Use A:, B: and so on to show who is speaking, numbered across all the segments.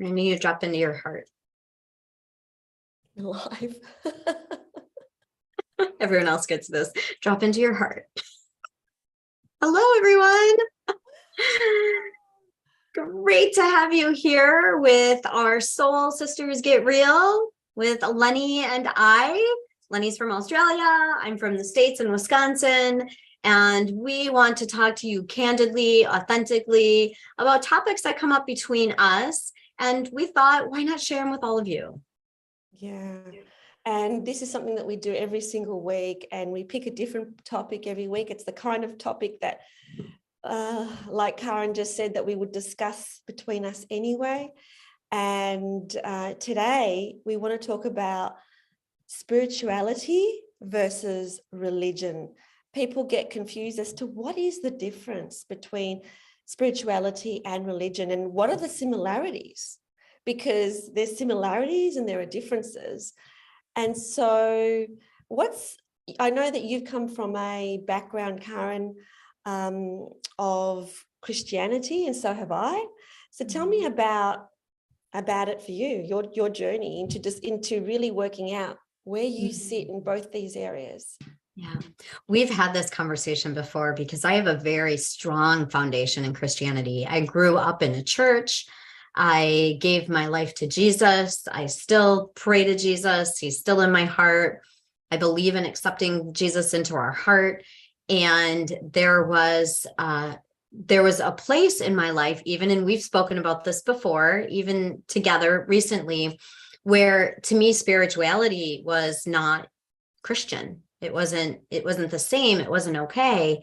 A: I need you to drop into your heart.
B: Live.
A: Everyone else gets this. Drop into your heart. Hello, everyone. Great to have you here with our Soul Sisters Get Real with Eleni and I. Eleni's from Australia. I'm from the States in Wisconsin. And we want to talk to you candidly, authentically about topics that come up between us. And we thought, why not share them with all of you?
B: Yeah. And this is something that we do every single week, and we pick a different topic every week. It's the kind of topic that, like Caryn just said, that we would discuss between us anyway. And today we want to talk about spirituality versus religion. People get confused as to what is the difference between spirituality and religion, and what are the similarities, because there's similarities and there are differences. And so I know that you've come from a background, Caryn, of Christianity, and so have I. So tell me about it for you, your journey into really working out where you sit in both these areas.
A: Yeah, we've had this conversation before because I have a very strong foundation in Christianity. I grew up in a church. I gave my life to Jesus. I still pray to Jesus. He's still in my heart. I believe in accepting Jesus into our heart. And there was a place in my life, and we've spoken about this before, even together recently, where to me, spirituality was not Christian. It wasn't the same. It wasn't okay.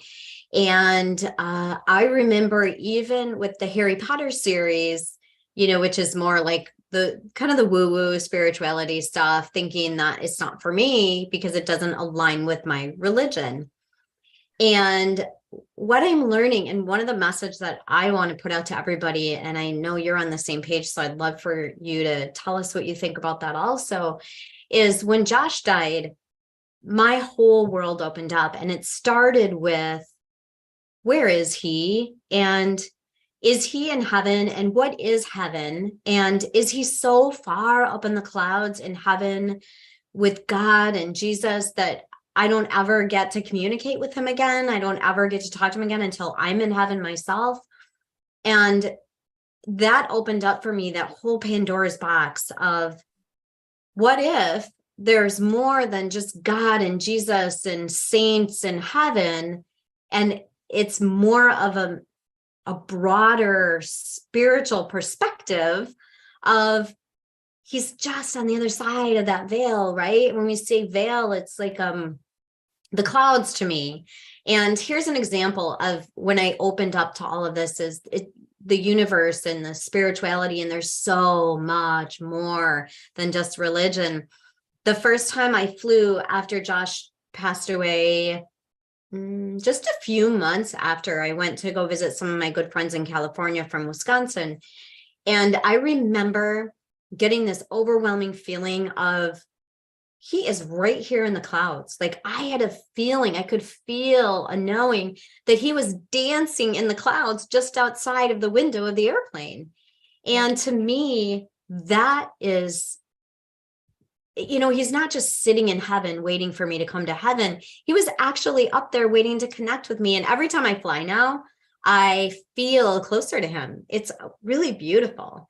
A: And I remember even with the Harry Potter series, which is more like the kind of the woo-woo spirituality stuff, thinking that it's not for me because it doesn't align with my religion. And what I'm learning, and one of the messages that I want to put out to everybody, and I know you're on the same page, so I'd love for you to tell us what you think about that also, is when Josh died, my whole world opened up, and it started with, where is he? And is he in heaven? And what is heaven? And is he so far up in the clouds in heaven with God and Jesus that I don't ever get to communicate with him again? I don't ever get to talk to him again until I'm in heaven myself. And that opened up for me that whole Pandora's box of, what if there's more than just God and Jesus and saints in heaven, and it's more of a broader spiritual perspective of he's just on the other side of that veil, right? When we say veil, it's like the clouds to me. And here's an example of when I opened up to all of this is the universe and the spirituality, and there's so much more than just religion. The first time I flew after Josh passed away, just a few months after, I went to go visit some of my good friends in California from Wisconsin. And I remember getting this overwhelming feeling of, he is right here in the clouds. Like I had a feeling, I could feel a knowing that he was dancing in the clouds just outside of the window of the airplane. And to me, that is, he's not just sitting in heaven waiting for me to come to heaven. He was actually up there waiting to connect with me. And every time I fly now, I feel closer to him. It's really beautiful.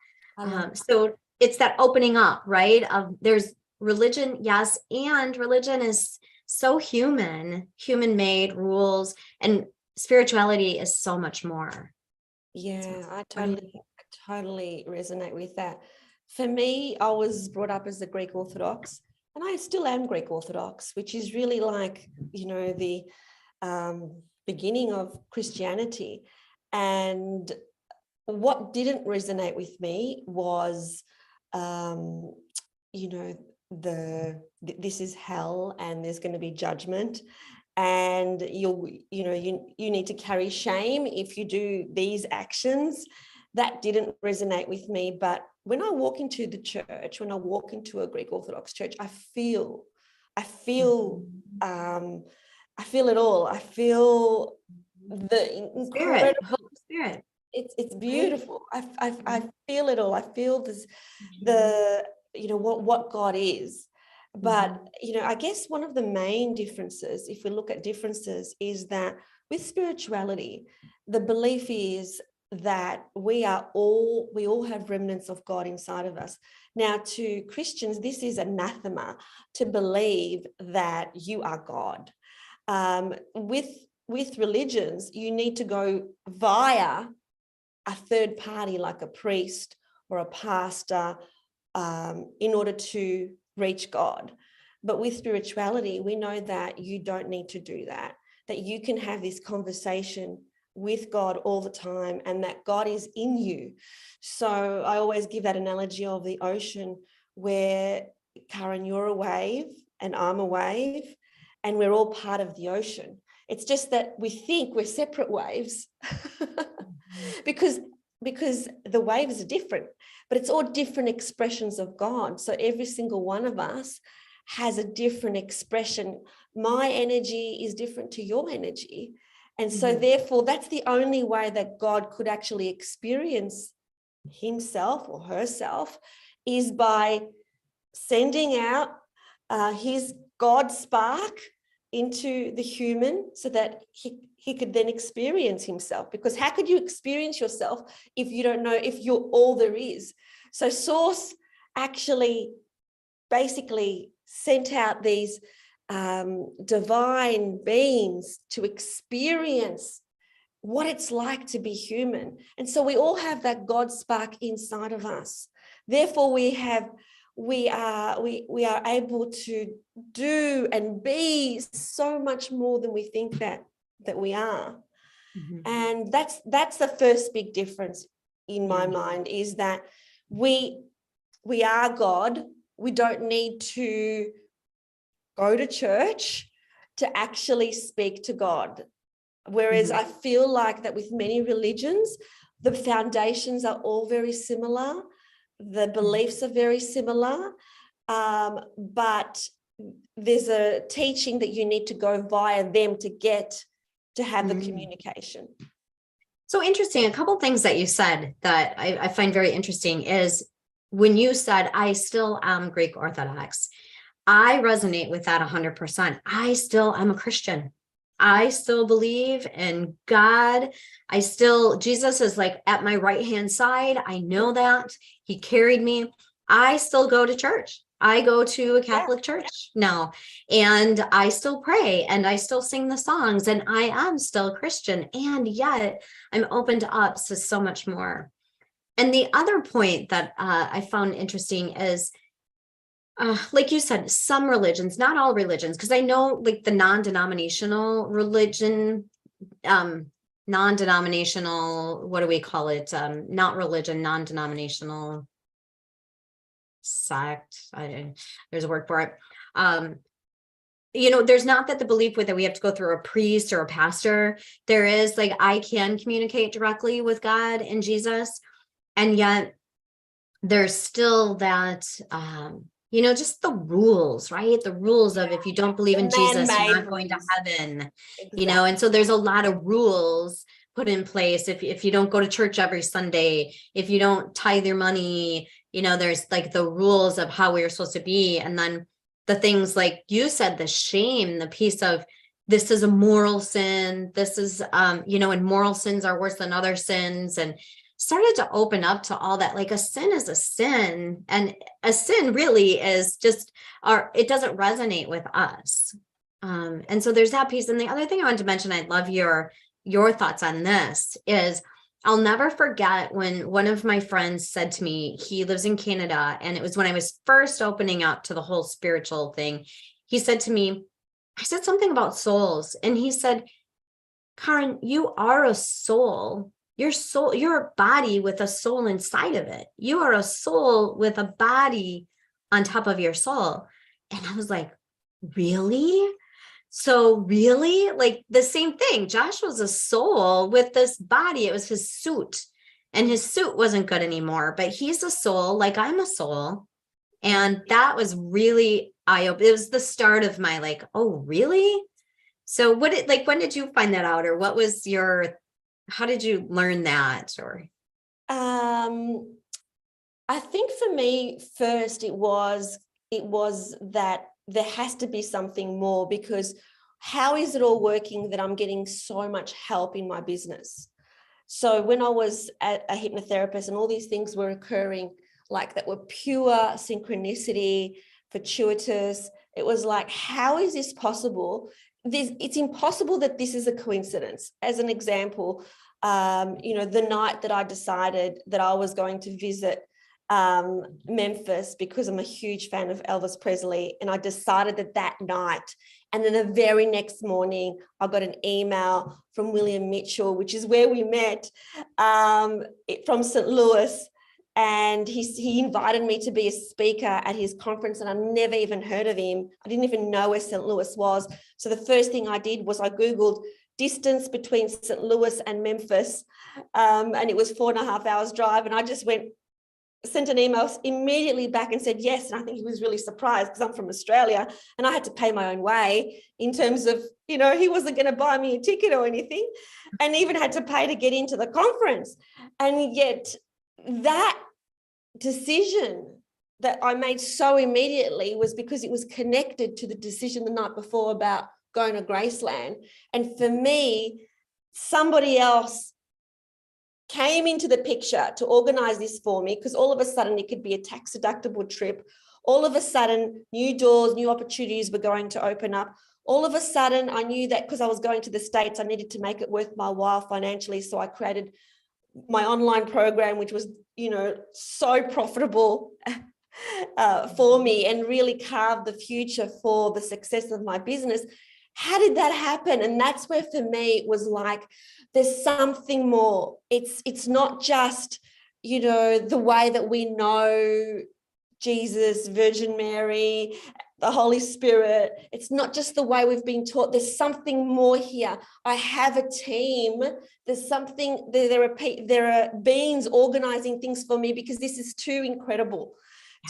A: So it's that opening up, right? There's religion, yes, and religion is so human-made rules, and spirituality is so much more.
B: Yeah, I totally resonate with that. For me, I was brought up as a Greek Orthodox, and I still am Greek Orthodox, which is really like, the beginning of Christianity. And what didn't resonate with me was, this is hell and there's going to be judgment, and you need to carry shame if you do these actions. That didn't resonate with me. But when I walk into the church, when I walk into a Greek Orthodox church, I feel it all. I feel the incredible
A: Spirit.
B: It's beautiful. I feel it all. I feel this, what God is. But, I guess one of the main differences, if we look at differences, is that with spirituality, the belief is that we all have remnants of God inside of us. Now, to Christians, this is anathema to believe that you are God. With religions, you need to go via a third party like a priest or a pastor in order to reach God. But with spirituality, we know that you don't need to do that you can have this conversation with God all the time, and that God is in you. So I always give that analogy of the ocean, where, Caryn, you're a wave and I'm a wave, and we're all part of the ocean. It's just that we think we're separate waves because the waves are different, but it's all different expressions of God. So every single one of us has a different expression. My energy is different to your energy. And so therefore, that's the only way that God could actually experience himself or herself, is by sending out his God spark into the human, so that he could then experience himself. Because how could you experience yourself if you don't know if you're all there is? So Source actually basically sent out these divine beings to experience what it's like to be human. And so we all have that God spark inside of us. Therefore, we are able to do and be so much more than we think that we are. And that's the first big difference in my mind, is that we are God. We don't need to go to church to actually speak to God. Whereas I feel like that with many religions, the foundations are all very similar. The beliefs are very similar. But there's a teaching that you need to go via them to have the communication.
A: So interesting. A couple of things that you said that I find very interesting is when you said, I still am Greek Orthodox. I resonate with that 100%. I'm a Christian. I still believe in God. Jesus is like at my right-hand side. I know that he carried me. I still go to church. I go to a Catholic church now, and I still pray, and I still sing the songs, and I am still Christian. And yet I'm opened up to so much more. And the other point that I found interesting is, like you said, some religions, not all religions, because I know like the non-denominational religion, non-denominational, what do we call it? Not religion, non-denominational sect. There's a word for it. There's not that the belief that we have to go through a priest or a pastor. There is like, I can communicate directly with God and Jesus. And yet there's still that, just the rules, right? The rules of, if you don't believe in Jesus, you're not going to heaven, and so there's a lot of rules put in place. If you don't go to church every Sunday, if you don't tithe your money, there's like the rules of how we're supposed to be. And then the things like you said, the shame, the piece of, this is a moral sin. This is, and moral sins are worse than other sins. And started to open up to all that. Like, a sin is a sin, and a sin really is just, it doesn't resonate with us. And so there's that piece. And the other thing I wanted to mention, I'd love your thoughts on this, is I'll never forget when one of my friends said to me, he lives in Canada, and it was when I was first opening up to the whole spiritual thing. He said to me, I said something about souls, and he said, Caryn, you are a soul. Your soul, you're a body with a soul inside of it. You are a soul with a body on top of your soul. And I was like, really? So really? Like the same thing. Josh was a soul with this body. It was his suit, and his suit wasn't good anymore, but he's a soul, like I'm a soul. And that was really eye-opening. It was the start of my like, oh, really? So when did you find that out? Or what was your how did you learn that? Or
B: I think for me, first it was that there has to be something more, because how is it all working that I'm getting so much help in my business? So when I was a hypnotherapist and all these things were occurring, like that were pure synchronicity, fortuitous, it was like, how is this possible? It's impossible that this is a coincidence. As an example, the night that I decided that I was going to visit Memphis, because I'm a huge fan of Elvis Presley, and I decided that night, and then the very next morning I got an email from William Mitchell, which is where we met, from St. Louis, and he invited me to be a speaker at his conference, and I never even heard of him. I didn't even know where St. Louis was. So the first thing I did was I Googled distance between St. Louis and Memphis, and it was 4.5 hours drive, and I just sent an email immediately back and said yes. And I think he was really surprised, because I'm from Australia and I had to pay my own way, in terms of, he wasn't going to buy me a ticket or anything, and even had to pay to get into the conference. And yet that decision that I made so immediately was because it was connected to the decision the night before about going to Graceland. And for me, somebody else came into the picture to organize this for me, because all of a sudden it could be a tax deductible trip. All of a sudden, new doors, new opportunities were going to open up. All of a sudden, I knew that because I was going to the States, I needed to make it worth my while financially. So I created my online program, which was, so profitable for me, and really carved the future for the success of my business. How did that happen? And that's where, for me, it was like, there's something more. It's not just, the way that we know Jesus, Virgin Mary, the Holy Spirit. It's not just the way we've been taught. There's something more here. I have a team. There's something, there are beings organizing things for me, because this is too incredible.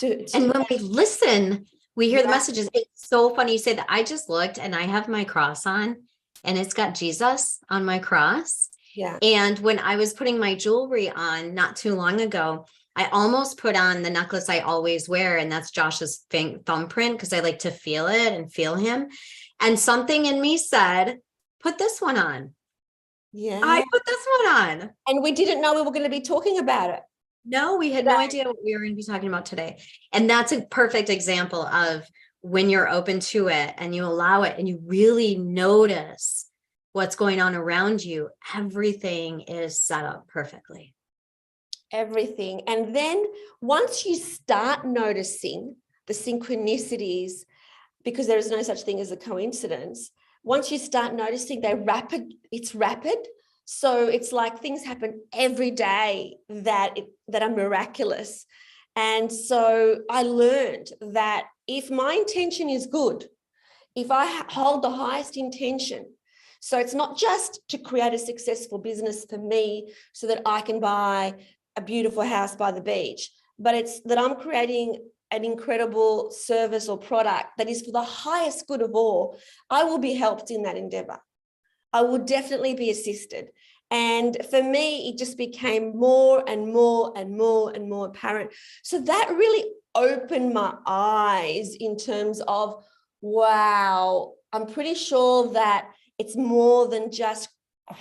A: And when we listen, we hear the messages. It's so funny you say that. I just looked and I have my cross on, and it's got Jesus on my cross.
B: Yeah.
A: And when I was putting my jewelry on not too long ago, I almost put on the necklace I always wear, and that's Josh's thumbprint, because I like to feel it and feel him. And something in me said, put this one on.
B: Yeah.
A: I put this one on.
B: And we didn't know we were going to be talking about it.
A: No, we had no idea what we were going to be talking about today. And that's a perfect example of when you're open to it and you allow it and you really notice what's going on around you, everything is set up perfectly.
B: Everything. And then once you start noticing the synchronicities, because there is no such thing as a coincidence, once you start noticing it's rapid. So it's like things happen every day that are miraculous. And so I learned that if my intention is good, if I hold the highest intention, so it's not just to create a successful business for me so that I can buy a beautiful house by the beach, but it's that I'm creating an incredible service or product that is for the highest good of all, I will be helped in that endeavor. I will definitely be assisted. And for me, it just became more and more and more and more apparent. So that really opened my eyes in terms of, wow, I'm pretty sure that it's more than just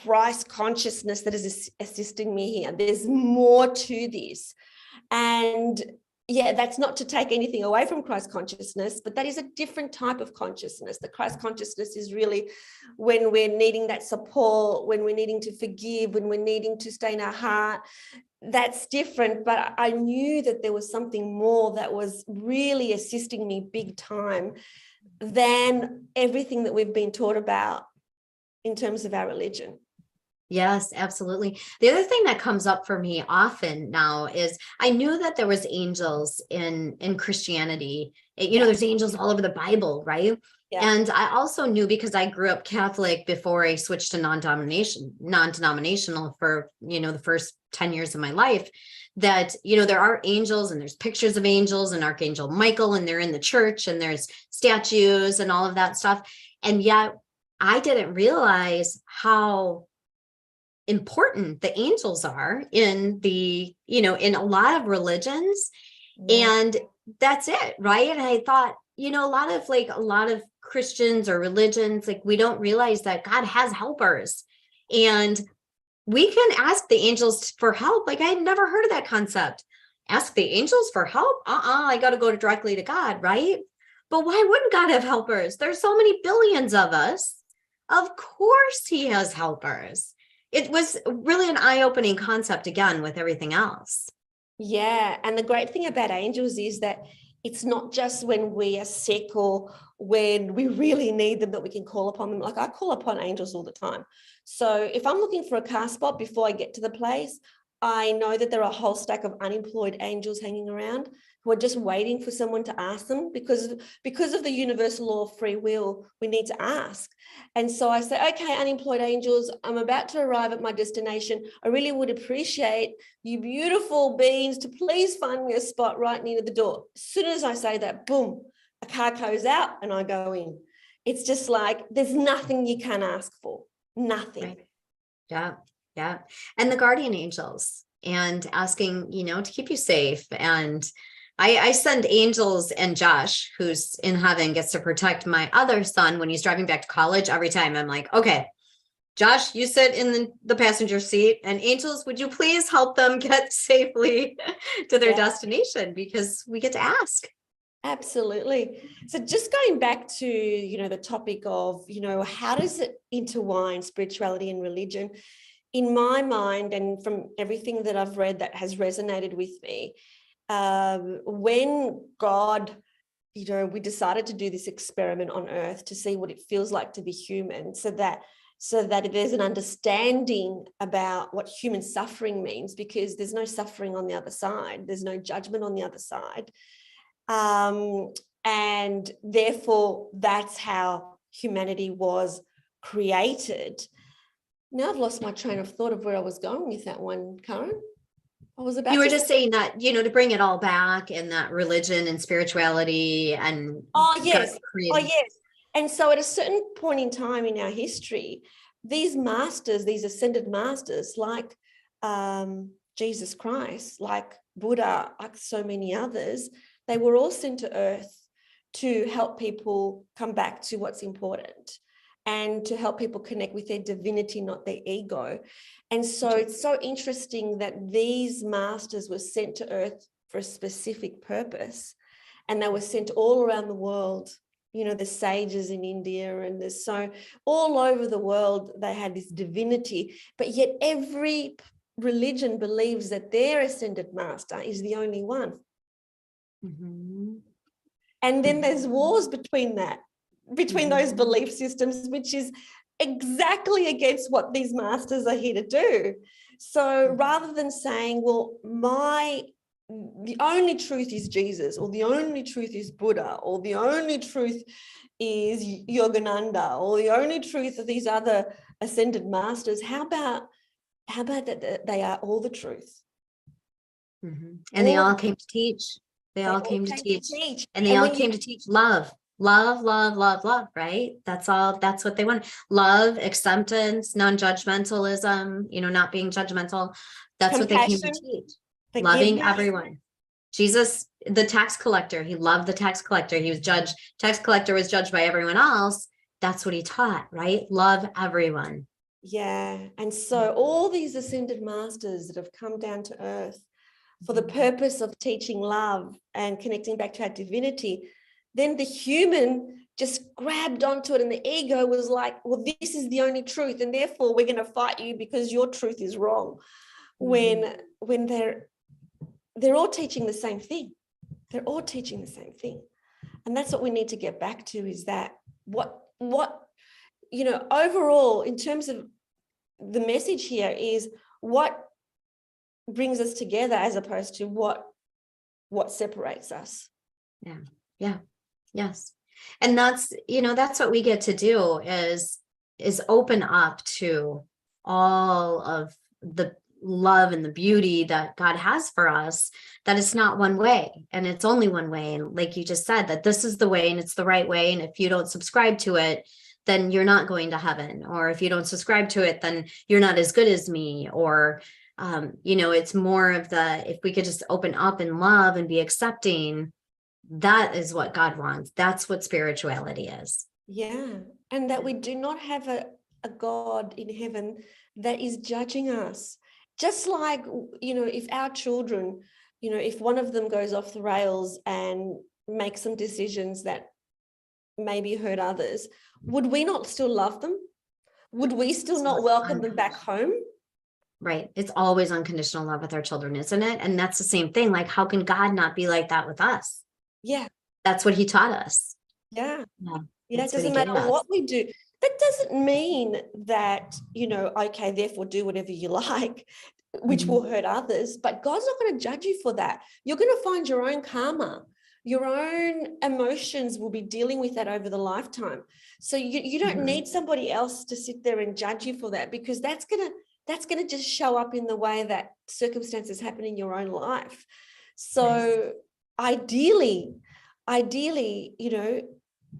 B: Christ consciousness that is assisting me here. There's more to this. And yeah, that's not to take anything away from Christ consciousness, but that is a different type of consciousness. The Christ consciousness is really when we're needing that support, when we're needing to forgive, when we're needing to stay in our heart. That's different. But I knew that there was something more that was really assisting me big time than everything that we've been taught about in terms of our religion.
A: Yes, absolutely. The other thing that comes up for me often now is I knew that there was angels in Christianity. There's angels all over the Bible, right? Yeah. And I also knew, because I grew up Catholic before I switched to non-denominational for, the first 10 years of my life, that, there are angels and there's pictures of angels and Archangel Michael, and they're in the church and there's statues and all of that stuff. And yet I didn't realize how important the angels are in the, in a lot of religions.
B: Yeah.
A: And that's it, right? And I thought, a lot of Christians or religions, like, we don't realize that God has helpers, and we can ask the angels for help. Like, I had never heard of that concept. Ask the angels for help? I got to go directly to God, right? But why wouldn't God have helpers? There's so many billions of us. Of course he has helpers. It was really an eye-opening concept, again, with everything else.
B: Yeah. And the great thing about angels is that it's not just when we are sick or when we really need them that we can call upon them. Like, I call upon angels all the time. So if I'm looking for a car spot before I get to the place, I know that there are a whole stack of unemployed angels hanging around who are just waiting for someone to ask them, because of the universal law of free will, we need to ask. And so I say, okay, unemployed angels, I'm about to arrive at my destination. I really would appreciate you beautiful beings to please find me a spot right near the door. As soon as I say that, boom, a car goes out and I go in. It's just like, there's nothing you can ask for, nothing.
A: Right. Yeah. Yeah. And the guardian angels, and asking, to keep you safe. And I send angels, and Josh, who's in heaven, gets to protect my other son when he's driving back to college. Every time I'm like, okay, Josh, you sit in the passenger seat, and angels, would you please help them get safely to their destination? Because we get to ask.
B: Absolutely. So just going back to, the topic of, how does it intertwine spirituality and religion? In my mind, and from everything that I've read that has resonated with me, when God, we decided to do this experiment on earth to see what it feels like to be human, so that there's an understanding about what human suffering means, because there's no suffering on the other side. There's no judgment on the other side. And therefore, that's how humanity was created. Now I've lost my train of thought of where I was going with that one, Karen.
A: You were just saying that, to bring it all back, and that religion and spirituality and
B: yes. And so at a certain point in time in our history, these masters, these ascended masters, like Jesus Christ, like Buddha, like so many others, they were all sent to earth to help people come back to what's important, and to help people connect with their divinity, not their ego. And so it's so interesting that these masters were sent to earth for a specific purpose, and they were sent all around the world. The sages in India, and there's so all over the world, they had this divinity, but yet every religion believes that their ascended master is the only one.
A: Mm-hmm.
B: And then there's wars between those belief systems, which is exactly against what these masters are here to do. So rather than saying, well, the only truth is Jesus, or the only truth is Buddha, or the only truth is Yogananda, or the only truth of these other ascended masters, how about that they are all the truth?
A: Mm-hmm. And they all came to teach. They all came to teach. And they all came to teach love, right? That's what they want. Love, acceptance, non-judgmentalism, not being judgmental. That's what they came to teach. Loving everyone. Jesus, the tax collector, he loved the tax collector. He was judged. Tax collector was judged by everyone else. That's what he taught, right? Love everyone.
B: Yeah. And so all these ascended masters that have come down to earth for the purpose of teaching love and connecting back to our divinity, then the human just grabbed onto it, and the ego was like, well, this is the only truth, and therefore we're going to fight you because your truth is wrong. When they're all teaching the same thing. They're all teaching the same thing. And that's what we need to get back to, is that what overall, in terms of the message here, is what brings us together as opposed to what separates us.
A: Yes. And that's what we get to do is open up to all of the love and the beauty that God has for us, that it's not one way, and it's only one way. And like you just said, that this is the way, and it's the right way. And if you don't subscribe to it, then you're not going to heaven. Or if you don't subscribe to it, then you're not as good as me. Or, it's more of if we could just open up and love and be accepting, that is what God wants. That's what spirituality is.
B: Yeah. And that we do not have a God in heaven that is judging us. Just like, if our children, if one of them goes off the rails and makes some decisions that maybe hurt others, would we not still love them? Would we still not welcome them back home?
A: Right. It's always unconditional love with our children, isn't it? And that's the same thing. Like, how can God not be like that with us?
B: Yeah.
A: That's what he taught us.
B: Yeah.
A: Yeah.
B: It doesn't matter what we do. That doesn't mean that, okay, therefore do whatever you like, which will hurt others, but God's not going to judge you for that. You're going to find your own karma. Your own emotions will be dealing with that over the lifetime. So you don't need somebody else to sit there and judge you for that, because that's gonna just show up in the way that circumstances happen in your own life. So ideally,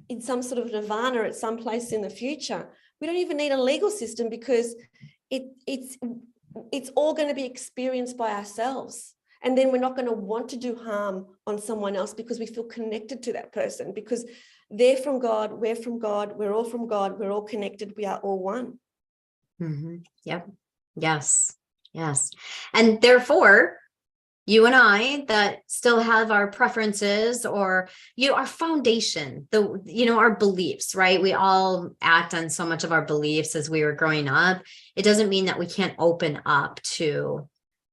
B: in some sort of nirvana at some place in the future, we don't even need a legal system, because it's all going to be experienced by ourselves. And then we're not going to want to do harm on someone else, because we feel connected to that person, because they're from God, we're from God, we're all from God, we're all connected, we are all one.
A: Yep. Yes. And therefore, you and I that still have our preferences, or, our foundation, our beliefs, right? We all act on so much of our beliefs as we were growing up. It doesn't mean that we can't open up to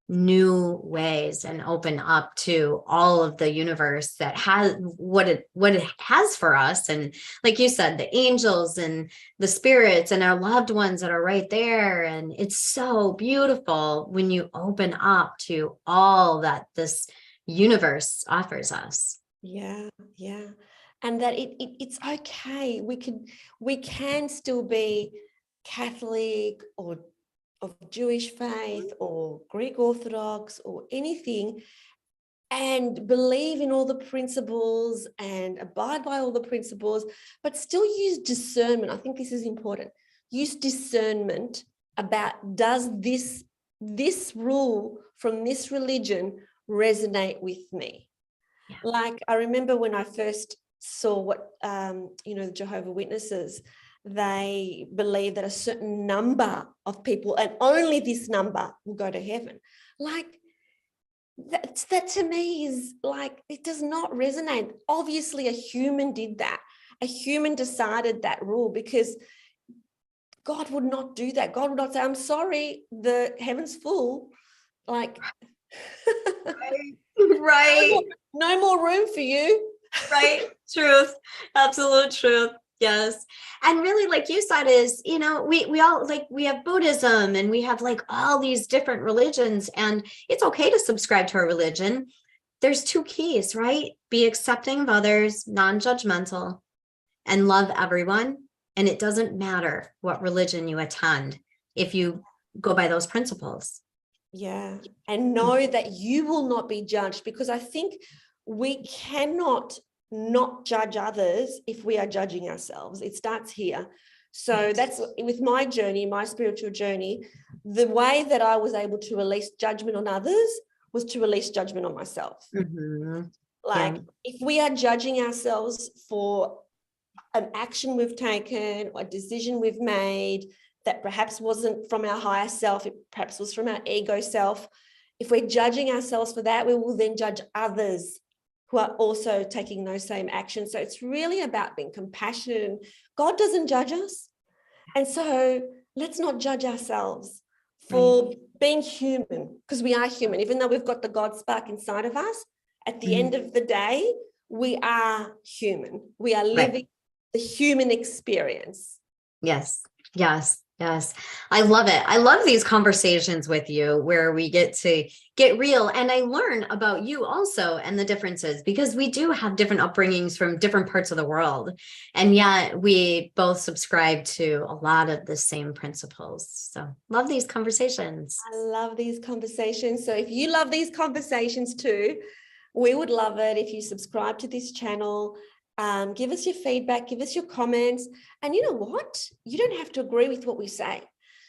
A: new ways and open up to all of the universe that has what it has for us. And like you said, the angels and the spirits and our loved ones that are right there. And it's so beautiful when you open up to all that this universe offers us.
B: Yeah. And that it's okay. We can still be Catholic or of Jewish faith or Greek Orthodox or anything, and believe in all the principles and abide by all the principles, but still use discernment. I think this is important. Use discernment about, does this rule from this religion resonate with me? Yeah. Like, I remember when I first saw what, the Jehovah's Witnesses, they believe that a certain number of people, and only this number, will go to heaven. Like, that to me is like, it does not resonate. Obviously, a human did that. A human decided that rule, because God would not do that. God would not say, I'm sorry, the heaven's full. Like,
A: right.
B: No more room for you.
A: Right. Truth. Absolute truth. Yes. And really, like you said, is, we all, like, we have Buddhism and we have like all these different religions, and it's okay to subscribe to a religion. There's two keys, right? Be accepting of others, non-judgmental, and love everyone. And it doesn't matter what religion you attend if you go by those principles.
B: Yeah. And know that you will not be judged, because I think we cannot not judge others if we are judging ourselves. It starts here. So that's with my journey, my spiritual journey. The way that I was able to release judgment on others was to release judgment on myself. If we are judging ourselves for an action we've taken or a decision we've made that perhaps wasn't from our higher self, it perhaps was from our ego self, if we're judging ourselves for that, we will then judge others who are also taking those same actions. So it's really about being compassionate, and God doesn't judge us. And so let's not judge ourselves for being human, because we are human. Even though we've got the God spark inside of us, at the end of the day, we are human. We are living the human experience.
A: Yes. I love it. I love these conversations with you where we get to get real, and I learn about you also and the differences, because we do have different upbringings from different parts of the world, and yet we both subscribe to a lot of the same principles. So love these conversations.
B: I love these conversations. So if you love these conversations too, we would love it if you subscribe to this channel Give us your feedback, give us your comments. And you know what? You don't have to agree with what we say.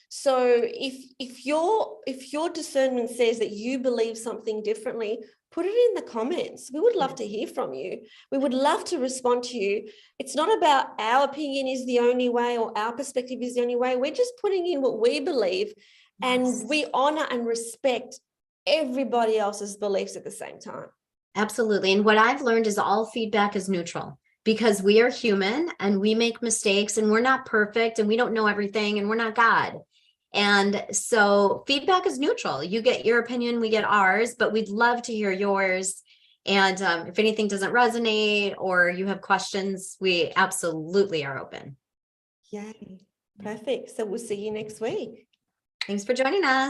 B: So if your discernment says that you believe something differently, put it in the comments. We would love to hear from you. We would love to respond to you. It's not about our opinion is the only way or our perspective is the only way. We're just putting in what we believe, and we honor and respect everybody else's beliefs at the same time.
A: Absolutely. And what I've learned is all feedback is neutral, because we are human and we make mistakes and we're not perfect and we don't know everything and we're not God. And so feedback is neutral. You get your opinion, we get ours, but we'd love to hear yours. And if anything doesn't resonate or you have questions, we absolutely are open.
B: Yay. Perfect. So we'll see you next week.
A: Thanks for joining us.